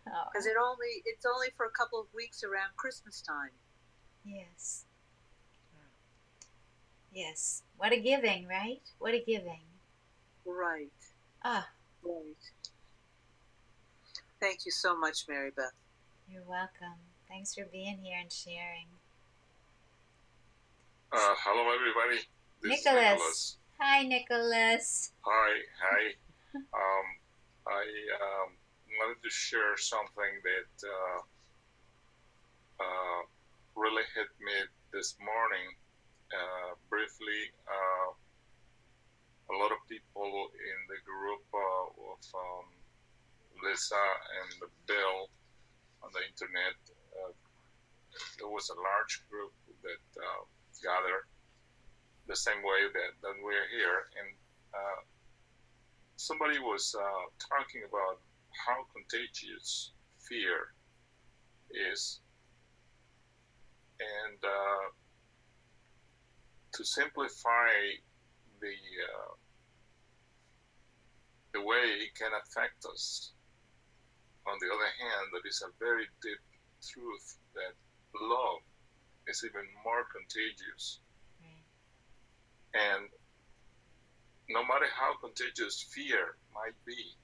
Because it's only for a couple of weeks around Christmas time. Yes. Yes. What a giving, right? What a giving. Right. Ah. Right. Thank you so much, MaryBeth. You're welcome. Thanks for being here and sharing. Hello, everybody. This is Nicholas. Hi, Nicholas. Hi. I wanted to share something that really hit me this morning. Briefly, a lot of people in the group of Lisa and Bill on the internet, there was a large group that gathered the same way that we're here, and somebody was talking about how contagious fear is, and to simplify the the way it can affect us. On the other hand, there is a very deep truth that love is even more contagious. And no matter how contagious fear might be,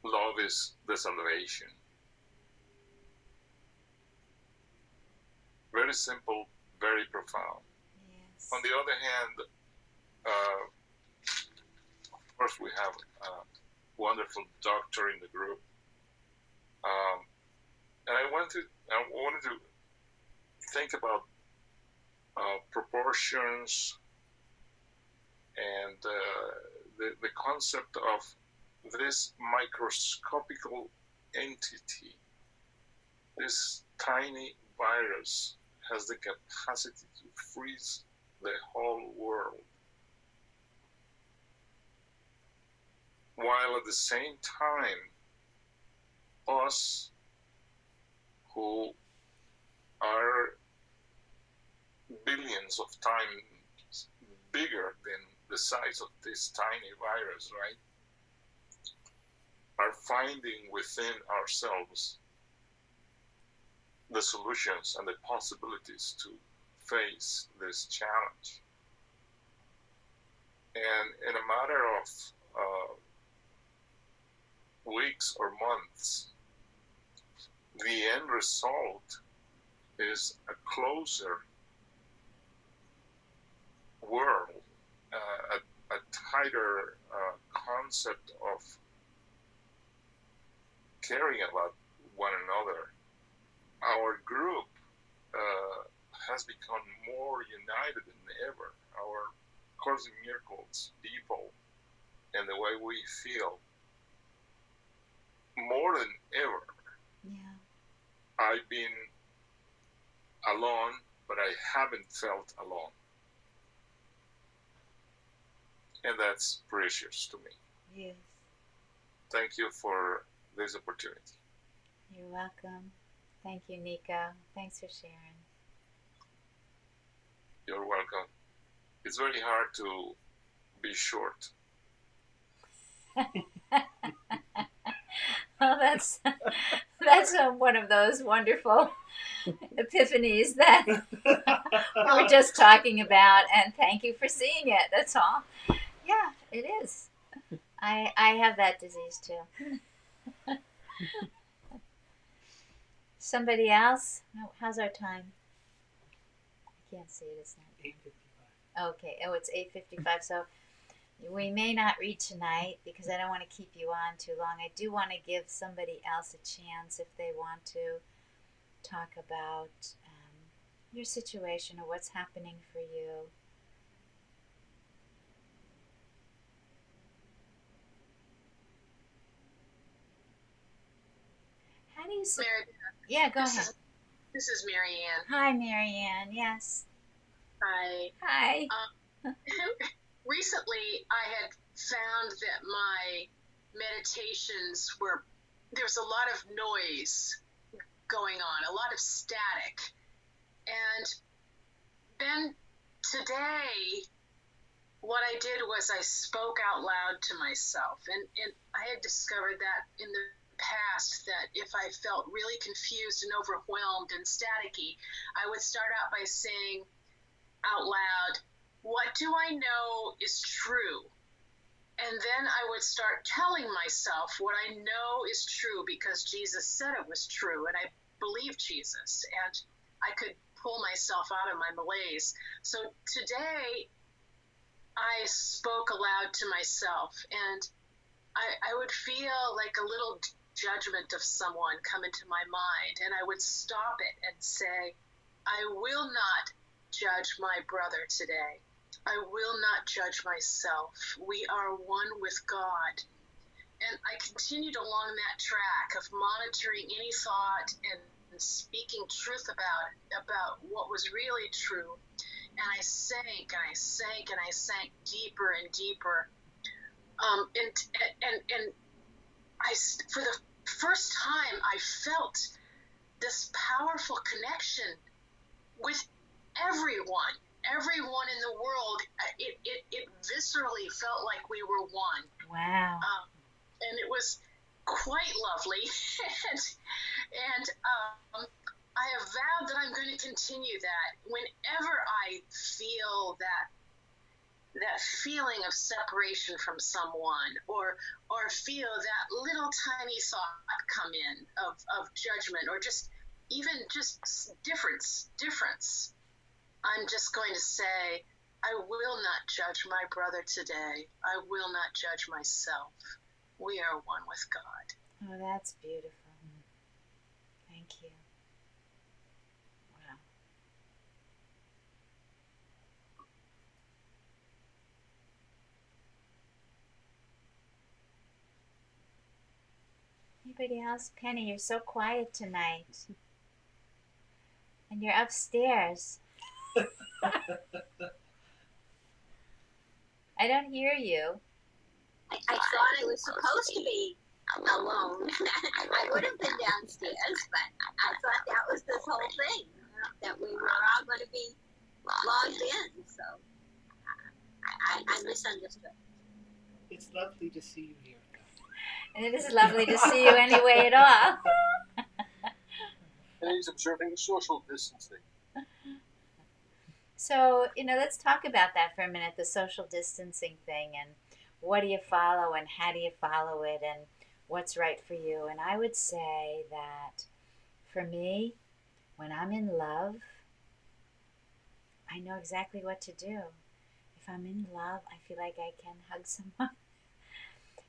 love is the salvation. Very simple, very profound. Yes. On the other hand, of course, we have a wonderful doctor in the group, and I wanted to think about proportions and the concept of this microscopical entity. This tiny virus has the capacity to freeze the whole world, while at the same time, us who are billions of times bigger than the size of this tiny virus, right, are finding within ourselves the solutions and the possibilities to face this challenge. And in a matter of weeks or months, the end result is a closer world, a tighter concept of caring about one another. Our group has become more united than ever. Our Course in Miracles people and the way we feel, more than ever. Yeah. I've been alone, but I haven't felt alone. And that's precious to me. Yes. Thank you for this opportunity. You're welcome. Thank you, Nico. Thanks for sharing. You're welcome. It's very hard to be short. Well, that's one of those wonderful epiphanies that we're just talking about, and thank you for seeing it. That's all. Yeah, it is. I have that disease too. Somebody else? How's our time? I can't see it. It's not 8:55. okay. Oh, it's 8:55. So we may not read tonight because I don't want to keep you on too long. I do want to give somebody else a chance if they want to talk about your situation or what's happening for you. How do you say? MaryBeth, Yeah, go ahead. this is Marianne. Hi, Marianne. Yes. Hi. Hi. Recently, I had found that my meditations there's a lot of noise going on, a lot of static. And then today, what I did was I spoke out loud to myself. And I had discovered that in the past, that if I felt really confused and overwhelmed and staticky, I would start out by saying out loud, what do I know is true? And then I would start telling myself what I know is true because Jesus said it was true, and I believe Jesus, and I could pull myself out of my malaise. So today, I spoke aloud to myself, and I would feel like a little judgment of someone come into my mind, and I would stop it and say, I will not judge my brother today. I will not judge myself. We are one with God. And I continued along that track of monitoring any thought and speaking truth about what was really true. And I sank and I sank and I sank deeper and deeper And for the first time, I felt this powerful connection with everyone in the world. It viscerally felt like we were one. Wow. And it was quite lovely. and I have vowed that I'm going to continue that whenever I feel that feeling of separation from someone, or feel that little tiny thought come in of judgment, or just difference. I'm just going to say, I will not judge my brother today. I will not judge myself. We are one with God. Oh, that's beautiful. Thank you. Wow. Anybody else? Penny, you're so quiet tonight. And you're upstairs. I don't hear you. I thought I was supposed to be alone. I would have been downstairs, but I thought that was this whole thing, that we were all going to be logged in. So I misunderstood. It's lovely to see you here. And it is lovely to see you anyway at all. And he's observing social distancing. So, let's talk about that for a minute, the social distancing thing, and what do you follow and how do you follow it and what's right for you. And I would say that for me, when I'm in love, I know exactly what to do. If I'm in love, I feel like I can hug someone.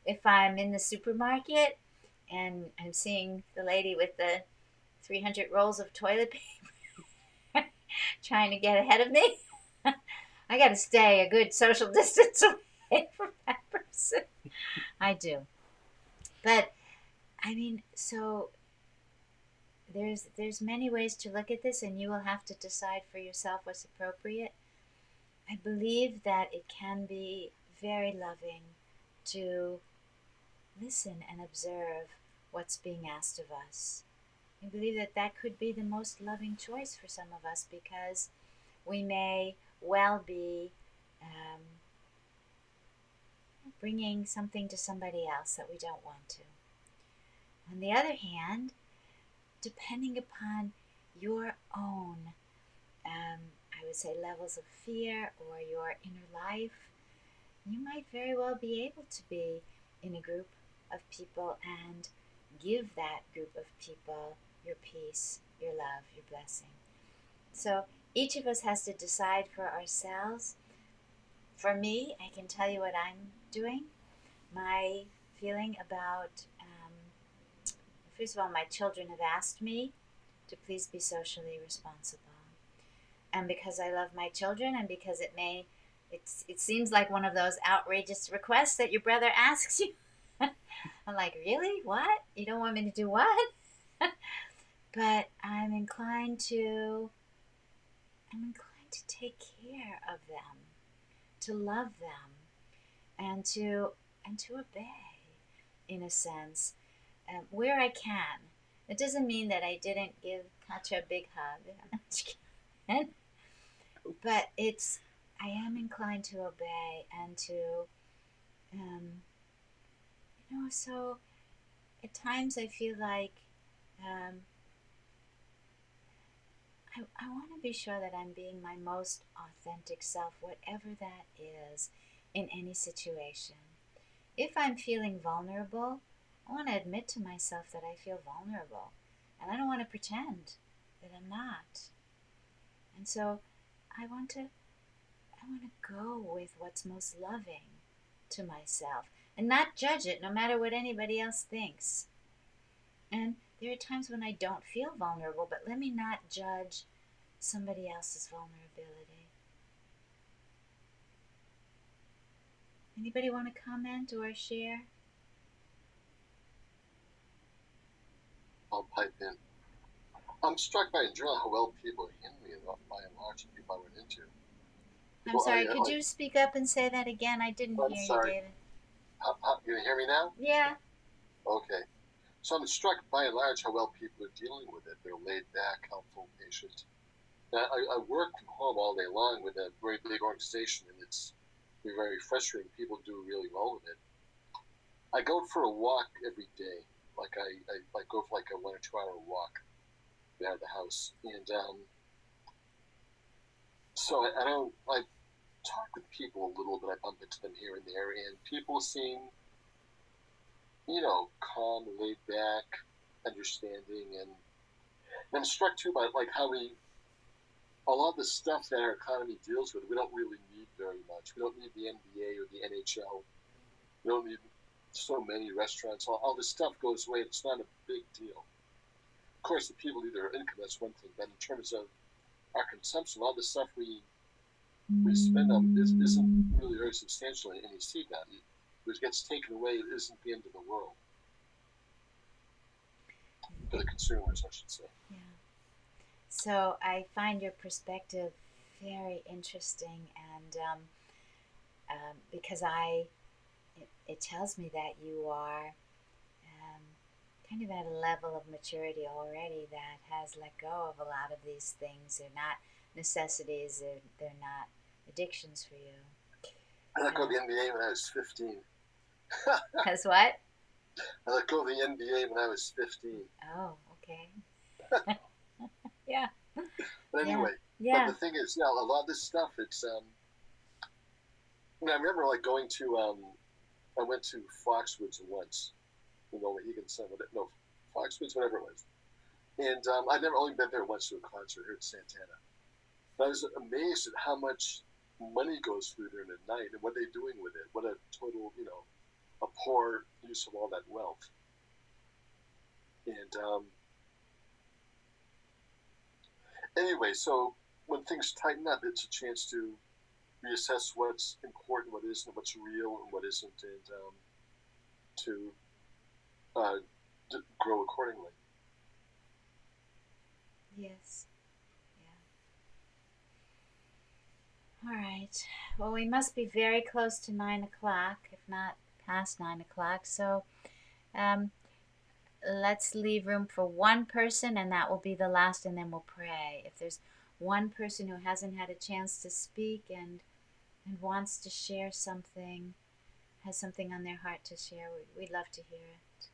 If I'm in the supermarket and I'm seeing the lady with the 300 rolls of toilet paper trying to get ahead of me, I got to stay a good social distance away from that person. I do. But, so there's many ways to look at this, and you will have to decide for yourself what's appropriate. I believe that it can be very loving to listen and observe what's being asked of us. I believe that could be the most loving choice for some of us, because we may well be bringing something to somebody else that we don't want to. On the other hand, depending upon your own, I would say, levels of fear or your inner life, you might very well be able to be in a group of people and give that group of people your peace, your love, your blessing. So each of us has to decide for ourselves. For me, I can tell you what I'm doing. My feeling about, first of all, my children have asked me to please be socially responsible. And because I love my children, and because it seems like one of those outrageous requests that your brother asks you. I'm like, really? What? You don't want me to do what? But I'm inclined to take care of them, to love them, and to obey, in a sense, where I can. It doesn't mean that I didn't give Katya a big hug, but I am inclined to obey and to, so at times I feel like I want to be sure that I'm being my most authentic self, whatever that is, in any situation. If I'm feeling vulnerable, I want to admit to myself that I feel vulnerable, and I don't want to pretend that I'm not. And so I want to go with what's most loving to myself and not judge it, no matter what anybody else thinks. And there are times when I don't feel vulnerable, but let me not judge somebody else's vulnerability. Anybody want to comment or share? I'll pipe in. I'm struck by enjoying how well people handle me, by and large, the people I run into. I'm sorry, could you speak up and say that again? I didn't hear you, David. You hear me now? Yeah. Okay. So I'm struck by and large how well people are dealing with it. They're laid back, helpful, patient. Now, I work from home all day long with a very big organization, and it's very frustrating. People do really well with it. I go for a walk every day. Like I go for like a 1 or 2 hour walk out of the house, and so I talk with people a little bit. I bump into them here and there, and people seem, calm, laid back, understanding, and I'm struck too by like how a lot of the stuff that our economy deals with, we don't really need very much. We don't need the NBA or the NHL. We don't need so many restaurants. All this stuff goes away. It's not a big deal. Of course, the people need their income. That's one thing. But in terms of our consumption, all the stuff we spend on isn't really very substantial in any see that. If it gets taken away, it isn't the end of the world. For the consumers, I should say. Yeah. So I find your perspective very interesting, and because it tells me that you are kind of at a level of maturity already that has let go of a lot of these things. They're not necessities, they're not addictions for you. I let go of the NBA when I was 15. Because what? I let go of the NBA when I was 15. Oh, okay. Yeah. But anyway, yeah. But the thing is, a lot of this stuff, it's, I remember like going to, I went to Foxwoods once, Mohegan Sun, Foxwoods, whatever it was. And I'd never only been there once to a concert here at Santana. But I was amazed at how much money goes through there in a night and what they're doing with it. What a total, a poor use of all that wealth. And anyway, so when things tighten up, it's a chance to reassess what's important, what isn't, what's real, and what isn't, and to grow accordingly. Yes. Yeah. All right. Well, we must be very close to 9 o'clock, if not past 9 o'clock. So let's leave room for one person, and that will be the last, and then we'll pray. If there's one person who hasn't had a chance to speak and wants to share something, has something on their heart to share, we'd love to hear it.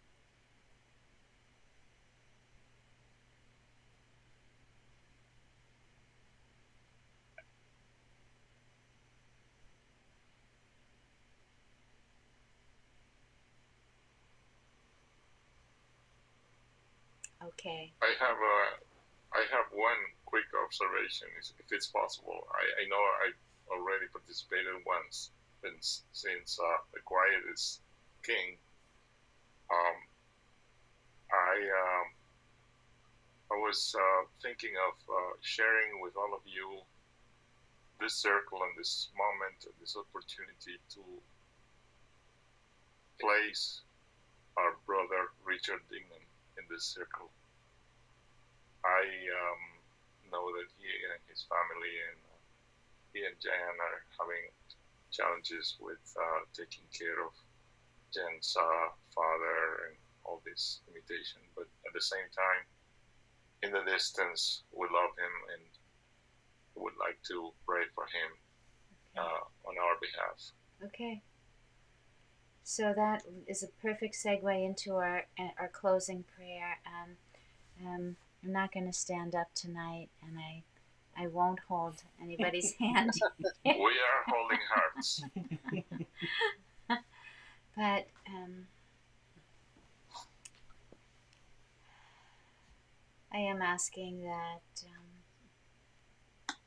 Okay. I have one quick observation, if it's possible. I know I already participated once, since the quiet is king. I was thinking of sharing with all of you this circle and this moment, this opportunity to place our brother Richard Dingham in this circle. I know that he and his family and he and Jan are having challenges with taking care of Jan's father and all this limitation, but at the same time, in the distance, we love him and would like to pray for him on our behalf. Okay. So that is a perfect segue into our closing prayer. I'm not going to stand up tonight, and I won't hold anybody's hand. We are holding hearts. But I am asking that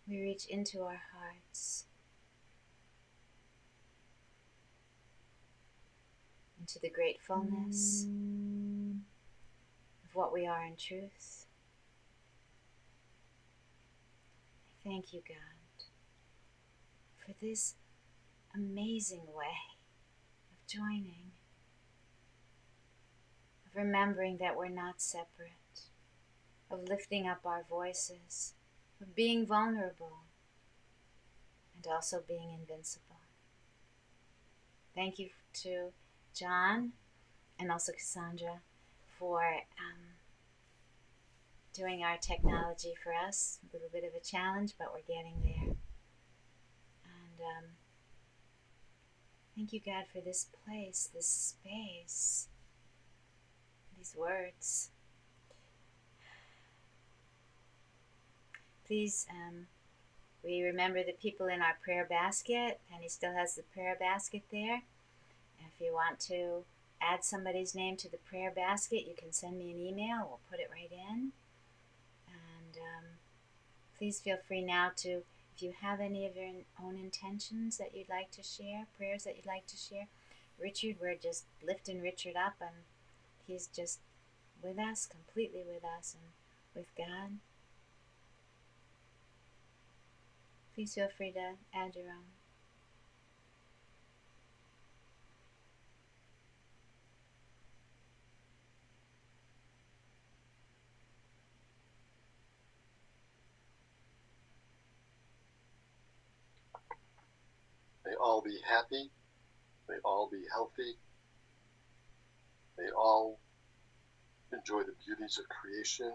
we reach into our hearts, into the gratefulness of what we are in truth. I thank you, God, for this amazing way of joining, of remembering that we're not separate, of lifting up our voices, of being vulnerable, and also being invincible. Thank you to John and also Cassandra for doing our technology for us. A little bit of a challenge, but we're getting there. And thank you, God, for this place, this space, these words. Please, we remember the people in our prayer basket. Penny still has the prayer basket there. If you want to add somebody's name to the prayer basket, you can send me an email. We'll put it right in. And please feel free now to, if you have any of your own intentions that you'd like to share, prayers that you'd like to share. Richard, we're just lifting Richard up, and he's just with us, completely with us, and with God. Please feel free to add your own. May all be happy. May all be healthy. May all enjoy the beauties of creation.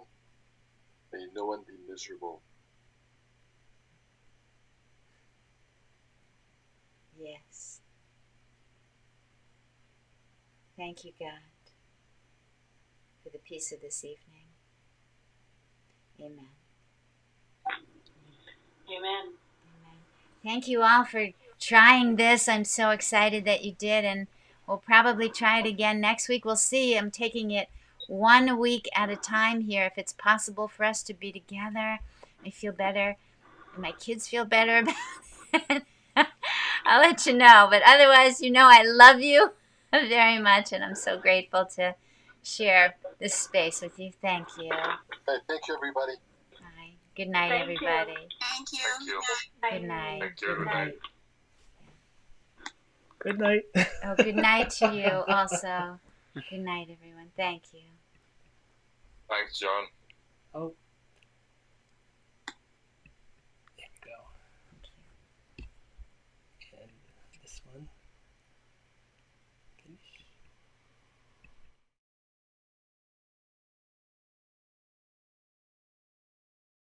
May no one be miserable. Yes. Thank you, God, for the peace of this evening. Amen. Amen. Amen. Thank you all for trying this. I'm so excited that you did, and we'll probably try it again next week. We'll see. I'm taking it 1 week at a time here. If it's possible for us to be together, I feel better, and my kids feel better about it. I'll let you know. But otherwise, I love you very much, and I'm so grateful to share this space with you. Thank you. Hey, thank you, everybody. Bye. Good night, Thank you. everybody. Thank you. Thank you. Good night. Thank you. Good night. Good night. Oh, good night to you also. Good night, everyone. Thank you. Thanks, John. Oh.